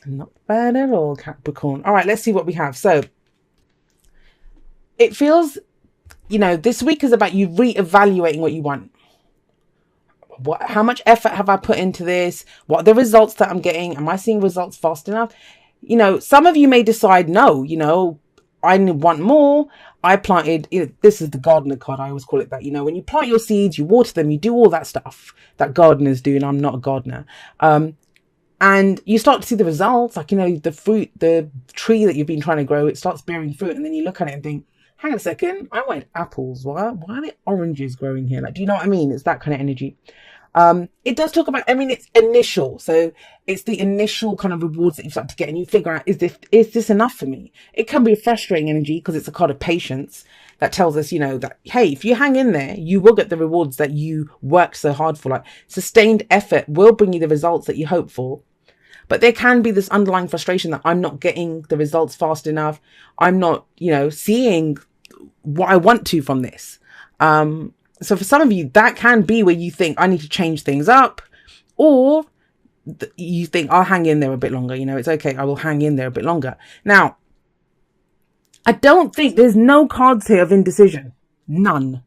Not bad at all, Capricorn. All right, let's see what we have. So it feels, this week is about you reevaluating what you want. How much effort have I put into this? What are the results that I'm getting? Am I seeing results fast enough? Some of you may decide, no, I want more. I planted, this is the gardener card. I always call it that. When you plant your seeds, you water them, you do all that stuff that gardeners do. And I'm not a gardener. And you start to see the results, like, the fruit, the tree that you've been trying to grow, it starts bearing fruit. And then you look at it and think, hang on a second, I wanted apples. Why are there oranges growing here? Like, do you know what I mean? It's that kind of energy. It does talk about, it's initial. So it's the initial kind of rewards that you start to get and you figure out, is this enough for me? It can be a frustrating energy because it's a card of patience that tells us, that, hey, if you hang in there, you will get the rewards that you worked so hard for. Like, sustained effort will bring you the results that you hope for. But there can be this underlying frustration that I'm not getting the results fast enough. I'm not, seeing what I want to from this. So for some of you, that can be where you think, I need to change things up. Or you think, I'll hang in there a bit longer. It's okay. I will hang in there a bit longer. Now, I don't think there's no cards here of indecision. None.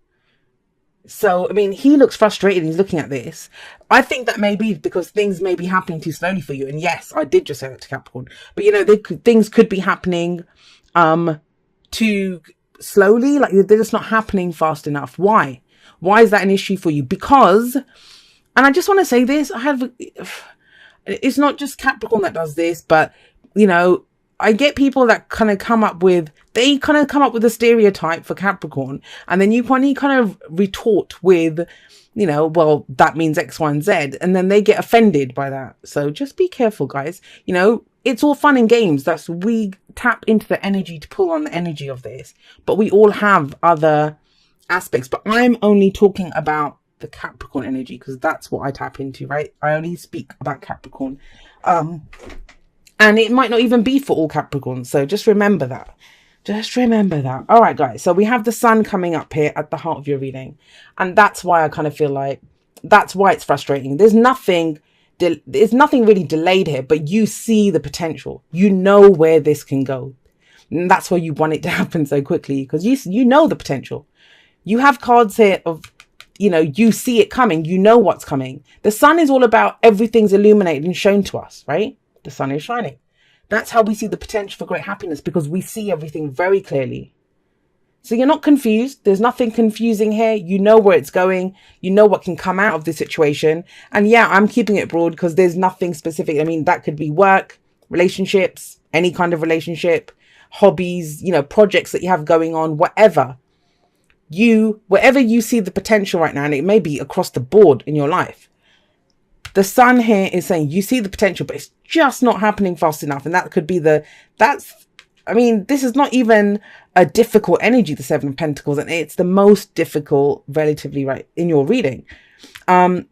So, he looks frustrated. He's looking at this. I think that may be because things may be happening too slowly for you. And yes, I did just say that to Capricorn. But, things could be happening too slowly. Like, they're just not happening fast enough. Why? Why is that an issue for you? Because, and I just want to say this, it's not just Capricorn that does this, but, I get people that kind of come up with a stereotype for Capricorn, and then you kind of retort with, well, that means X, Y, and Z, and then they get offended by that. So just be careful, guys. It's all fun and games. We tap into the energy to pull on the energy of this, but we all have other aspects. But I'm only talking about the Capricorn energy because that's what I tap into, right? I only speak about Capricorn. And it might not even be for all Capricorns. So just remember that. All right, guys. So we have the sun coming up here at the heart of your reading. And that's why I kind of feel like that's why it's frustrating. There's nothing really delayed here, but you see the potential. You know where this can go. And that's why you want it to happen so quickly, because you know the potential. You have cards here of, you see it coming. You know what's coming. The sun is all about everything's illuminated and shown to us, right? The sun is shining. That's how we see the potential for great happiness, because we see everything very clearly. So you're not confused. There's nothing confusing here. You know where it's going. You know what can come out of this situation. And yeah, I'm keeping it broad because there's nothing specific. That could be work, relationships, any kind of relationship, hobbies, projects that you have going on, whatever. Wherever you see the potential right now, and it may be across the board in your life. The sun here is saying you see the potential, but it's just not happening fast enough. And that could be this is not even a difficult energy, the Seven of Pentacles, and it's the most difficult relatively, right, in your reading. But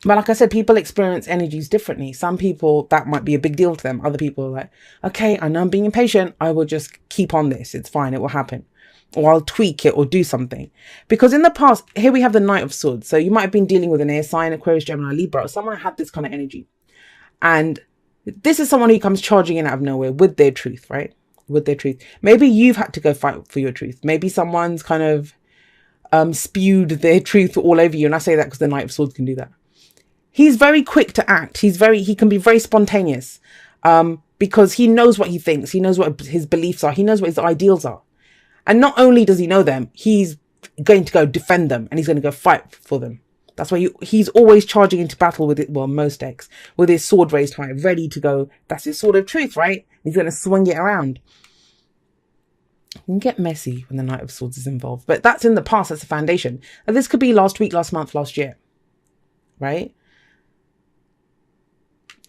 like I said, people experience energies differently. Some people, that might be a big deal to them. Other people are like, okay, I know I'm being impatient. I will just keep on this. It's fine. It will happen. Or I'll tweak it or do something. Because in the past, here we have the Knight of Swords. So you might have been dealing with an air sign, Aquarius, Gemini, Libra. Someone had this kind of energy. And this is someone who comes charging in out of nowhere with their truth, right? With their truth. Maybe you've had to go fight for your truth. Maybe someone's kind of spewed their truth all over you. And I say that because the Knight of Swords can do that. He's very quick to act. He can be very spontaneous because he knows what he thinks. He knows what his beliefs are. He knows what his ideals are. And not only does he know them, he's going to go defend them and he's going to go fight for them. That's why he's always charging into battle with it. Well, most decks with his sword raised high, ready to go. That's his sword of truth, right? He's going to swing it around. It can get messy when the Knight of Swords is involved, but that's in the past. That's the foundation. And this could be last week, last month, last year, right?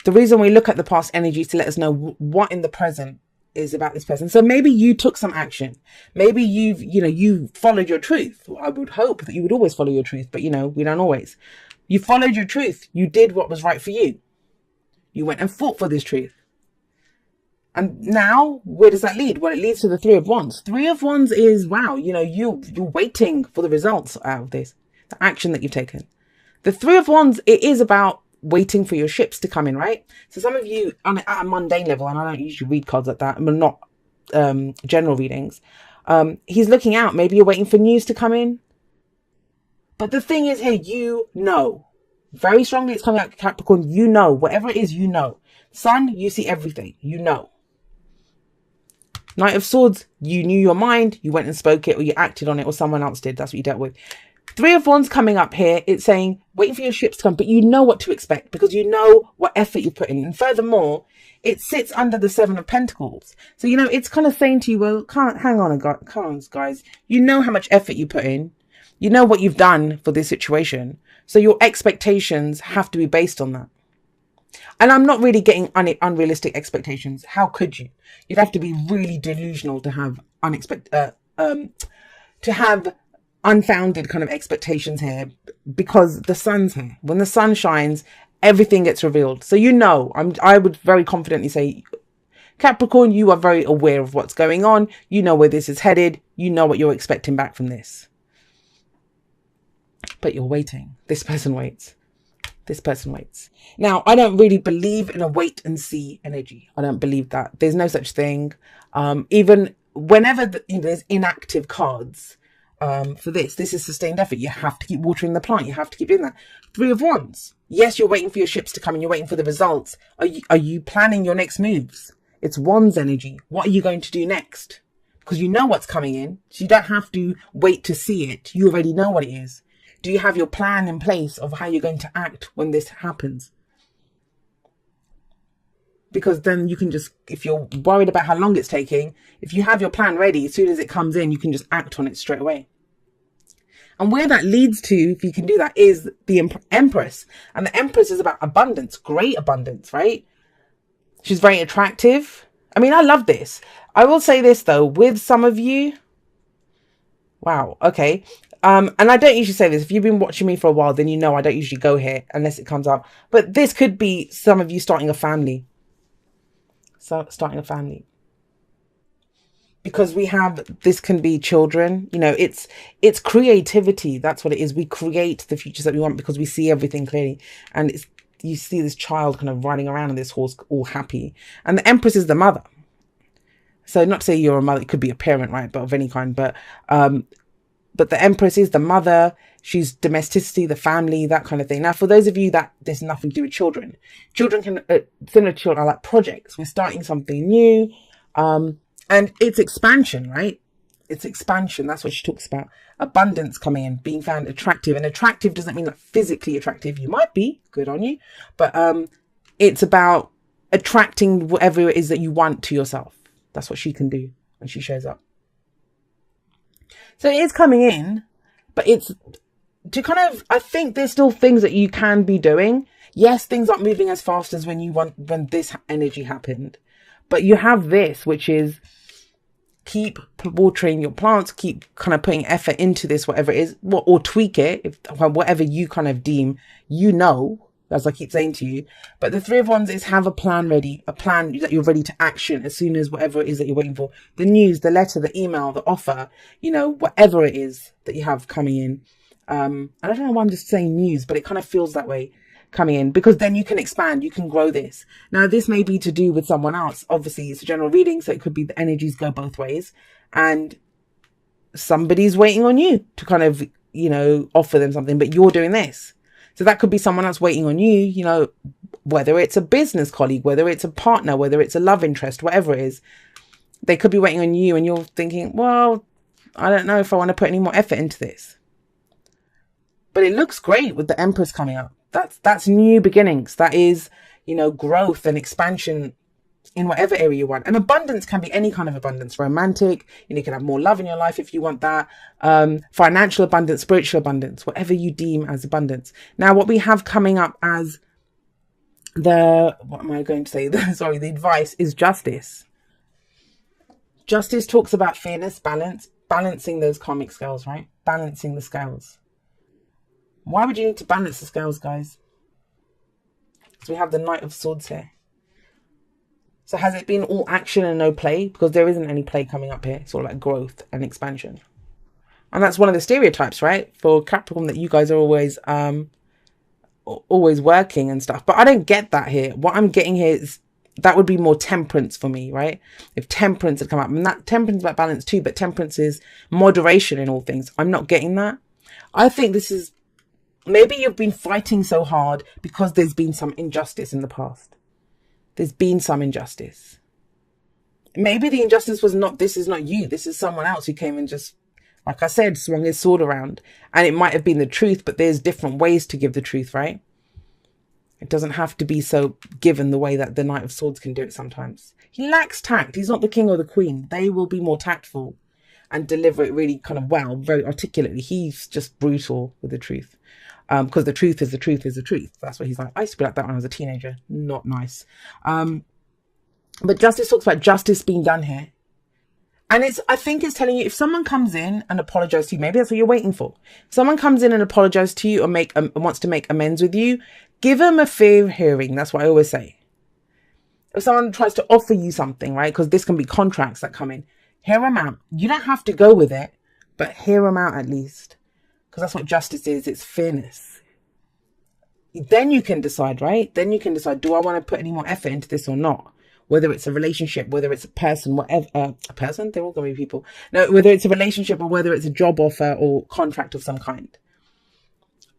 The reason we look at the past energy is to let us know what in the present is about this person. So maybe you took some action. Maybe you followed your truth. I would hope that you would always follow your truth, but we don't always. You followed your truth. You did what was right for you. You went and fought for this truth. And now, where does that lead? Well, it leads to the Three of Wands. Three of Wands is, wow, you're waiting for the results out of this, the action that you've taken. The Three of Wands, it is about waiting for your ships to come in, right? So some of you at a mundane level, and I don't usually read cards like that, but not general readings. He's looking out. Maybe you're waiting for news to come in. But the thing is here, you know. Very strongly it's coming out, Capricorn. You know. Whatever it is, you know. Sun, you see everything. You know. Knight of Swords, you knew your mind. You went and spoke it, or you acted on it, or someone else did. That's what you dealt with. Three of Wands coming up here. It's saying, waiting for your ships to come. But you know what to expect, because you know what effort you put in. And furthermore, it sits under the Seven of Pentacles. So, you know, it's kind of saying to you, well, hang on, guys. You know how much effort you put in. You know what you've done for this situation. So your expectations have to be based on that. And I'm not really getting unrealistic expectations. How could you? You'd have to be really delusional to have unfounded kind of expectations here, because the sun's here. When the sun shines, everything gets revealed. So, you know, I would very confidently say, Capricorn, you are very aware of what's going on. You know where this is headed. You know what you're expecting back from this. But you're waiting. This person waits. This person waits. Now, I don't really believe in a wait and see energy. I don't believe that. There's no such thing. Even whenever there's inactive cards for this is sustained effort. You have to keep watering the plant. You have to keep doing that. Three of Wands. Yes, you're waiting for your ships to come and you're waiting for the results. Are you planning your next moves? It's Wands energy. What are you going to do next? Because you know what's coming in. So you don't have to wait to see it. You already know what it is. Do you have your plan in place of how you're going to act when this happens? Because then you can just, if you're worried about how long it's taking, if you have your plan ready, as soon as it comes in, you can just act on it straight away. And where that leads to, if you can do that, is the Empress. And the Empress is about abundance, great abundance, right? She's very attractive. I mean, I love this. I will say this, though, with some of you. Wow, okay. And I don't usually say this. If you've been watching me for a while, then you know I don't usually go here unless it comes up. But this could be some of you starting a family. So starting a family. Because we have, this can be children. You know, it's creativity. That's what it is. We create the futures that we want because we see everything clearly. And you see this child kind of riding around on this horse all happy. And the Empress is the mother. So not to say you're a mother, it could be a parent, right? But of any kind. But the Empress is the mother. She's domesticity, the family, that kind of thing. Now, for those of you that there's nothing to do with children can, similar to children, are like projects. We're starting something new. And it's expansion, right? It's expansion. That's what she talks about. Abundance coming in, being found attractive. And attractive doesn't mean like physically attractive. You might be, good on you. But it's about attracting whatever it is that you want to yourself. That's what she can do when she shows up. So it is coming in, but it's to kind of, I think there's still things that you can be doing. Yes, things aren't moving as fast as when this energy happened, but you have this, which is keep watering your plants, keep kind of putting effort into this, whatever it is, or tweak it, whatever you kind of deem, you know, as I keep saying to you. But the Three of Wands is have a plan ready, a plan that you're ready to action as soon as whatever it is that you're waiting for. The news, the letter, the email, the offer, you know, whatever it is that you have coming in. I don't know why I'm just saying news, but it kind of feels that way coming in, because then you can expand, you can grow this. Now, this may be to do with someone else. Obviously, it's a general reading, so it could be the energies go both ways. And somebody's waiting on you to kind of, you know, offer them something, but you're doing this. So that could be someone else waiting on you, you know, whether it's a business colleague, whether it's a partner, whether it's a love interest, whatever it is. They could be waiting on you and you're thinking, well, I don't know if I want to put any more effort into this. But it looks great with the Empress coming up. That's new beginnings. That is, you know, growth and expansion in whatever area you want. And abundance can be any kind of abundance. Romantic, you can have more love in your life if you want that. Financial abundance, spiritual abundance, whatever you deem as abundance. Now, what we have coming up as the advice is justice. Justice talks about fairness, balancing those karmic scales, right? Balancing the scales. Why would you need to balance the scales, guys? Because we have the Knight of Swords here. So has it been all action and no play? Because there isn't any play coming up here. It's all about growth and expansion. And that's one of the stereotypes, right? For Capricorn, that you guys are always always working and stuff. But I don't get that here. What I'm getting here is that would be more temperance for me, right? If temperance had come up, and that temperance is about balance too, but temperance is moderation in all things. I'm not getting that. I think this is, maybe you've been fighting so hard because there's been some injustice in the past. There's been some injustice. Maybe the injustice was not, this is not you. This is someone else who came and just, like I said, swung his sword around. And it might have been the truth, but there's different ways to give the truth, right? It doesn't have to be so given the way that the Knight of Swords can do it sometimes. He lacks tact. He's not the king or the queen. They will be more tactful and deliver it really kind of well, very articulately. He's just brutal with the truth. Because the truth is the truth is the truth. That's what he's like. I used to be like that when I was a teenager. Not nice. But justice talks about justice being done here. And I think it's telling you, if someone comes in and apologizes to you, maybe that's what you're waiting for. If someone comes in and apologizes to you or wants to make amends with you, give them a fair hearing. That's what I always say. If someone tries to offer you something, right? Because this can be contracts that come in. Hear them out. You don't have to go with it, but hear them out at least. Because that's what justice is. It's fairness. Then you can decide, right? Then you can decide, do I want to put any more effort into this or not? Whether it's a relationship, whether it's a person, whatever, a person, they're all going to be people. No, whether it's a relationship or whether it's a job offer or contract of some kind.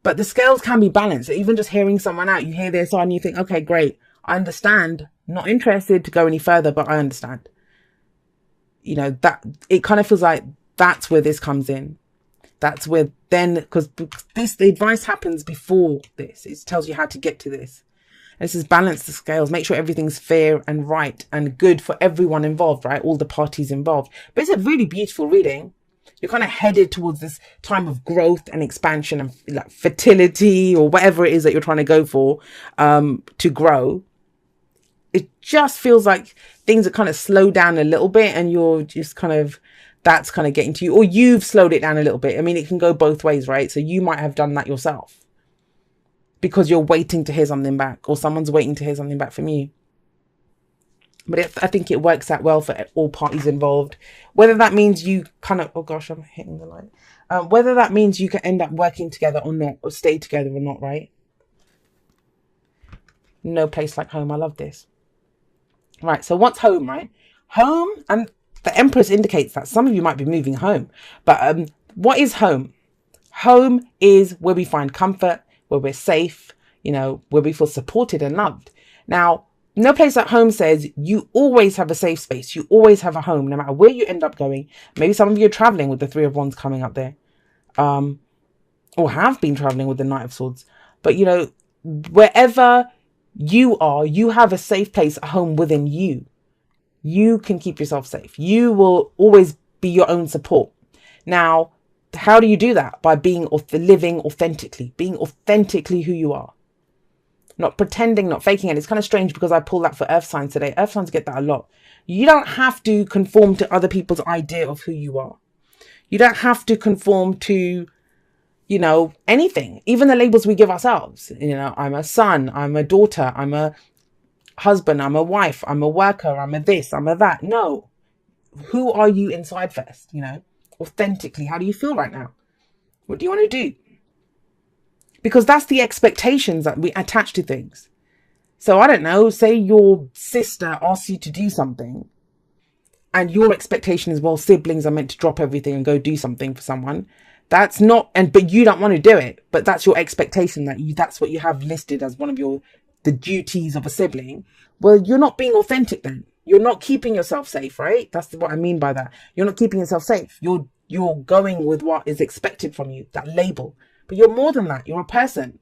But the scales can be balanced. Even just hearing someone out, you hear their side and you think, okay, great. I understand. Not interested to go any further, but I understand. You know, that it kind of feels like that's where this comes in. That's where then, because the advice happens before this. It tells you how to get to this. And this is balance the scales, make sure everything's fair and right and good for everyone involved, right? All the parties involved. But it's a really beautiful reading. You're kind of headed towards this time of growth and expansion and like fertility or whatever it is that you're trying to go for, to grow. It just feels like things are kind of slowed down a little bit and you're just kind of, that's kind of getting to you, or you've slowed it down a little bit. I mean, it can go both ways, right? So you might have done that yourself because you're waiting to hear something back, or someone's waiting to hear something back from you. But I think it works out well for all parties involved. Whether that means you kind of, oh gosh, I'm hitting the light. Whether that means you can end up working together or not, or stay together or not, right? No place like home. I love this. Right, so what's home, right? Home, and the Empress indicates that some of you might be moving home. But what is home? Home is where we find comfort, where we're safe, you know, where we feel supported and loved. Now, no place at home says you always have a safe space. You always have a home, no matter where you end up going. Maybe some of you are traveling with the Three of Wands coming up there. Or have been traveling with the Knight of Swords. But, you know, wherever you are, you have a safe place, a home within you. You can keep yourself safe. You will always be your own support. Now, how do you do that? By living authentically, being authentically who you are. Not pretending, not faking it. It's kind of strange because I pulled that for earth signs today. Earth signs get that a lot. You don't have to conform to other people's idea of who you are. You don't have to conform to, you know, anything. Even the labels we give ourselves. You know, I'm a son, I'm a daughter, I'm a husband, I'm a wife, I'm a worker, I'm a this, I'm a that. No. Who are you inside first, you know? Authentically, how do you feel right now? What do you want to do? Because that's the expectations that we attach to things. So I don't know, say your sister asks you to do something and your expectation is, well, siblings are meant to drop everything and go do something for someone. That's not, but you don't want to do it, but that's your expectation, that's what you have listed as one of the duties of a sibling. Well, you're not being authentic then. You're not keeping yourself safe, right? That's what I mean by that. You're not keeping yourself safe. You're going with what is expected from you, that label. But you're more than that. You're a person.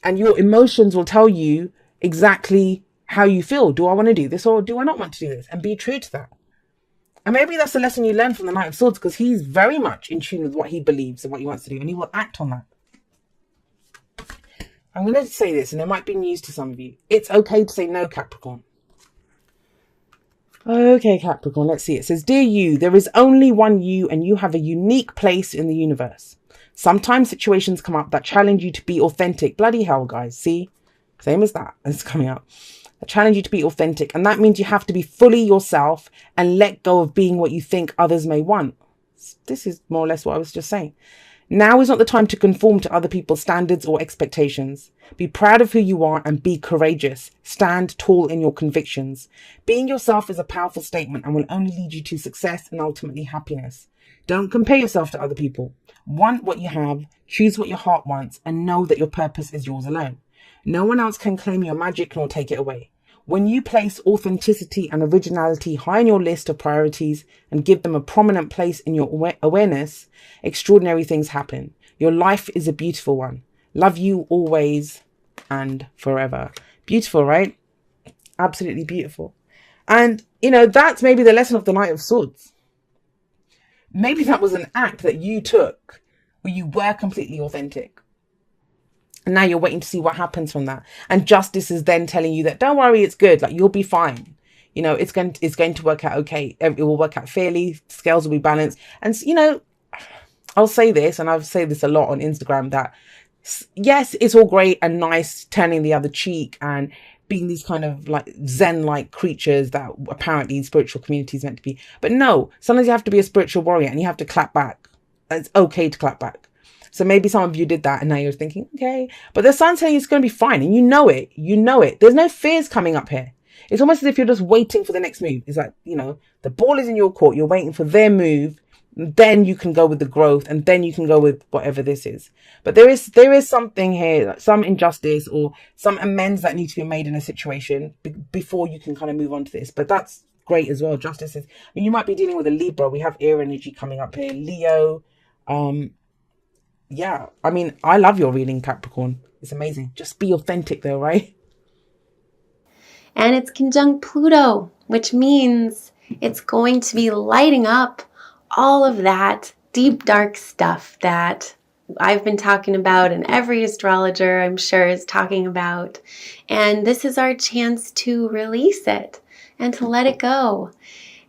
And your emotions will tell you exactly how you feel. Do I want to do this or do I not want to do this? And be true to that. And maybe that's the lesson you learn from the Knight of Swords, because he's very much in tune with what he believes and what he wants to do. And he will act on that. I'm going to say this, and it might be news to some of you. It's okay to say no, Capricorn. Okay, Capricorn, let's see. It says, dear you, there is only one you and you have a unique place in the universe. Sometimes situations come up that challenge you to be authentic. Bloody hell, guys. See? Same as that. It's coming up. That challenge you to be authentic. And that means you have to be fully yourself and let go of being what you think others may want. This is more or less what I was just saying. Now is not the time to conform to other people's standards or expectations. Be proud of who you are and be courageous. Stand tall in your convictions. Being yourself is a powerful statement and will only lead you to success and ultimately happiness. Don't compare yourself to other people. Want what you have, choose what your heart wants, and know that your purpose is yours alone. No one else can claim your magic nor take it away. When you place authenticity and originality high on your list of priorities and give them a prominent place in your awareness, extraordinary things happen. Your life is a beautiful one. Love you always and forever. Beautiful, right? Absolutely beautiful. And, that's maybe the lesson of the Knight of Swords. Maybe that was an act that you took where you were completely authentic. And now you're waiting to see what happens from that. And justice is then telling you that, don't worry, it's good. Like, you'll be fine. It's going to work out okay. It will work out fairly. Scales will be balanced. And, I'll say this, and I've said this a lot on Instagram, that yes, it's all great and nice turning the other cheek and being these kind of like Zen-like creatures that apparently spiritual community is meant to be. But no, sometimes you have to be a spiritual warrior and you have to clap back. It's okay to clap back. So maybe some of you did that and now you're thinking, okay, but the sun's saying it's going to be fine. And you know it. There's no fears coming up here. It's almost as if you're just waiting for the next move. It's like, the ball is in your court. You're waiting for their move. Then you can go with the growth and then you can go with whatever this is. But there is something here, like some injustice or some amends that need to be made in a situation before you can kind of move on to this. But that's great as well. Justice is, you might be dealing with a Libra. We have air energy coming up here. Leo, yeah, I love your reading, Capricorn. It's amazing. Just be authentic though, right? And it's conjunct Pluto, which means it's going to be lighting up all of that deep, dark stuff that I've been talking about and every astrologer, I'm sure, is talking about. And this is our chance to release it and to let it go.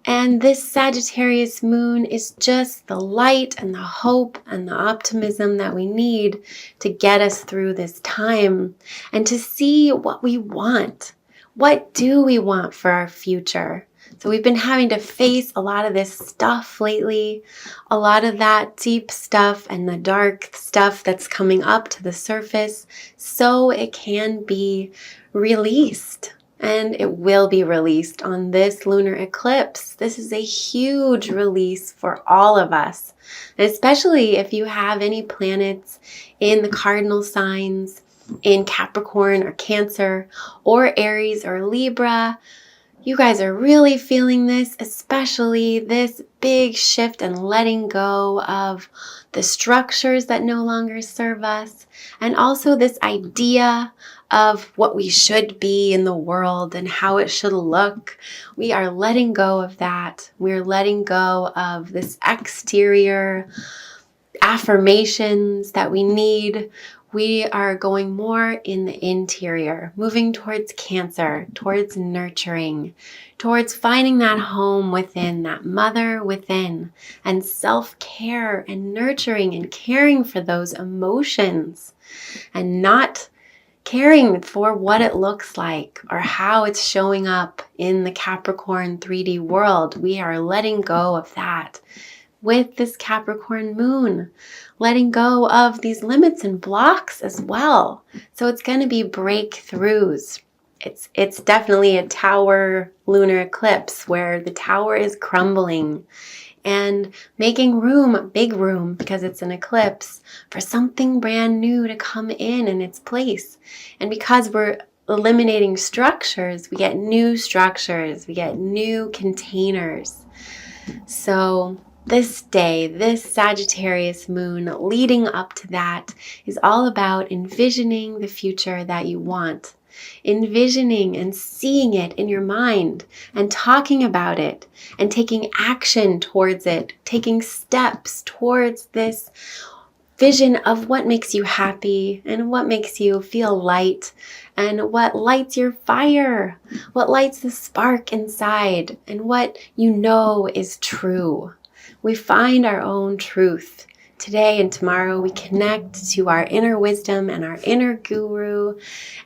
And this Sagittarius moon is just the light and the hope and the optimism that we need to get us through this time and to see what we want. What do we want for our future? So we've been having to face a lot of this stuff lately, a lot of that deep stuff and the dark stuff that's coming up to the surface so it can be released. And it will be released on this lunar eclipse. This is a huge release for all of us, and especially if you have any planets in the cardinal signs, in Capricorn or Cancer or Aries or Libra. You guys are really feeling this, especially this big shift and letting go of the structures that no longer serve us, and also this idea of what we should be in the world and how it should look. We are letting go of that. We're letting go of this exterior affirmations that we need. We are going more in the interior, moving towards Cancer, towards nurturing, towards finding that home within, that mother within, and self-care and nurturing and caring for those emotions and not caring for what it looks like or how it's showing up in the Capricorn 3D world. We are letting go of that with this Capricorn moon, letting go of these limits and blocks as well. So it's going to be breakthroughs. It's definitely a tower lunar eclipse where the tower is crumbling and making room, big room, because it's an eclipse, for something brand new to come in its place. And because we're eliminating structures, we get new structures, we get new containers. So this day, this Sagittarius moon leading up to that is all about envisioning the future that you want. Envisioning and seeing it in your mind and talking about it and taking action towards it, taking steps towards this vision of what makes you happy and what makes you feel light and what lights your fire, what lights the spark inside, and what you know is true. We find our own truth. Today and tomorrow we connect to our inner wisdom and our inner guru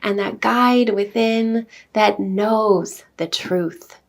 and that guide within that knows the truth.